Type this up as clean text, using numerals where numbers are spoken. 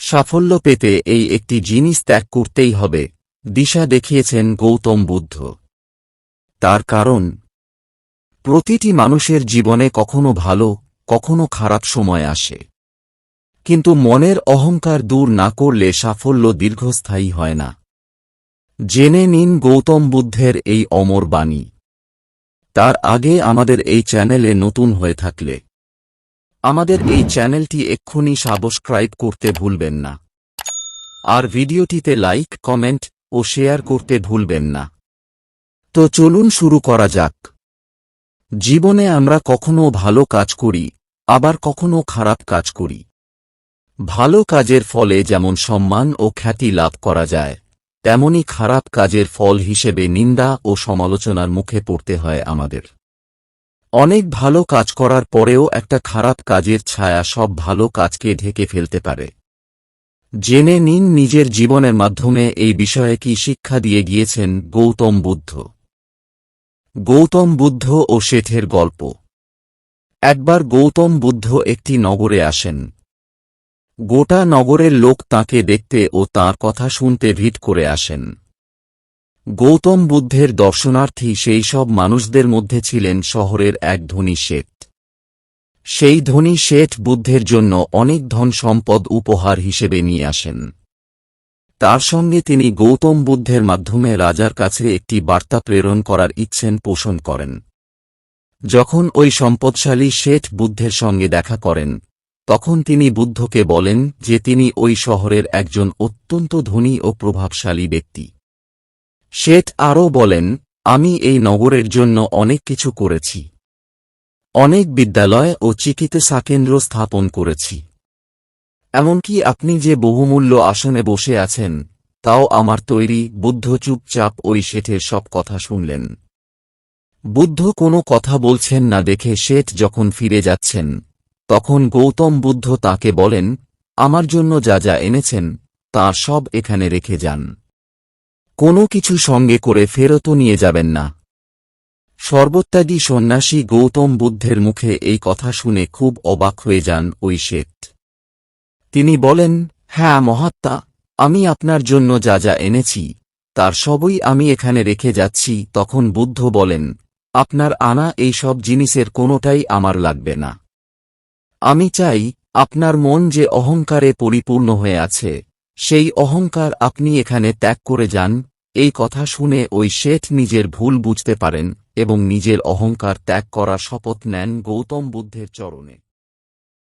সাফল্য পেতে এই একটি জিনিস ত্যাগ করতেই হবে, দিশা দেখিয়েছেন গৌতম বুদ্ধ। তার কারণ, প্রতিটি মানুষের জীবনে কখনো ভালো, কখনো খারাপ সময় আসে, কিন্তু মনের অহংকার দূর না করলে সাফল্য দীর্ঘস্থায়ী হয় না। জেনে নিন গৌতম বুদ্ধের এই অমর বাণী। তার আগে আমাদের এই চ্যানেলে নতুন হয়ে থাকলে আমাদের এই চ্যানেলটি এক্ষুনি সাবস্ক্রাইব করতে ভুলবেন না, আর ভিডিওটিতে লাইক, কমেন্ট ও শেয়ার করতে ভুলবেন না। তো চলুন শুরু করা যাক। জীবনে আমরা কখনো ভালো কাজ করি, আবার কখনো খারাপ কাজ করি। ভালো কাজের ফলে যেমন সম্মান ও খ্যাতি লাভ করা যায়, তেমনি খারাপ কাজের ফল হিসেবে নিন্দা ও সমালোচনার মুখে পড়তে হয় আমাদের। অনেক ভালো কাজ করার পরেও একটা খারাপ কাজের ছায়া সব ভালো কাজকে ঢেকে ফেলতে পারে। জেনে নিন নিজের জীবনের মাধ্যমে এই বিষয়ে কি শিক্ষা দিয়ে গিয়েছেন গৌতম বুদ্ধ। গৌতম বুদ্ধ ও শেঠের গল্প। একবার গৌতম বুদ্ধ একটি নগরে আসেন। গোটা নগরের লোক তাঁকে দেখতে ও তাঁর কথা শুনতে ভিড় করে আসেন। গৌতম বুদ্ধের দর্শনার্থী সেই সব মানুষদের মধ্যে ছিলেন শহরের এক ধনী শেঠ। সেই ধনী শেঠ বুদ্ধের জন্য অনেক ধন সম্পদ উপহার হিসেবে নিয়ে আসেন। তার সঙ্গে তিনি গৌতম বুদ্ধের মাধ্যমে রাজার কাছে একটি বার্তা প্রেরণ করার ইচ্ছে পোষণ করেন। যখন ওই সম্পদশালী শেঠ বুদ্ধের সঙ্গে দেখা করেন, তখন তিনি বুদ্ধকে বলেন যে তিনি ওই শহরের একজন অত্যন্ত ধনী ও প্রভাবশালী ব্যক্তি। শেঠ আরও বলেন, আমি এই নগরের জন্য অনেক কিছু করেছি। অনেক বিদ্যালয় ও চিকিৎসা কেন্দ্র স্থাপন করেছি। এমনকি আপনি যে বহুমূল্য আসনে বসে আছেন, তাও আমার তৈরি। বুদ্ধ চুপচাপ ওই শেঠের সব কথা শুনলেন। বুদ্ধ কোনো কথা বলছেন না দেখে শেঠ যখন ফিরে যাচ্ছেন, তখন গৌতম বুদ্ধ তাকে বলেন, আমার জন্য যা যা এনেছেন, তা সব এখানে রেখে যান। কোনো কিছু সঙ্গে করে ফেরতও নিয়ে যাবেন না। সর্বত্যাগী সন্ন্যাসী গৌতম বুদ্ধের মুখে এই কথা শুনে খুব অবাক হয়ে যান ওই শেঠ। তিনি বলেন, হ্যাঁ মহাত্মা, আমি আপনার জন্য যা যা এনেছি, তার সবই আমি এখানে রেখে যাচ্ছি। তখন বুদ্ধ বলেন, আপনার আনা এই সব জিনিসের কোনোটাই আমার লাগবে না। আমি চাই, আপনার মন যে অহংকারে পরিপূর্ণ হয়ে আছে, সেই অহংকার আপনি এখানে ত্যাগ করে যান। এই কথা শুনে ওই শেঠ নিজের ভুল বুঝতে পারেন এবং নিজের অহংকার ত্যাগ করার শপথ নেন গৌতম বুদ্ধের চরণে।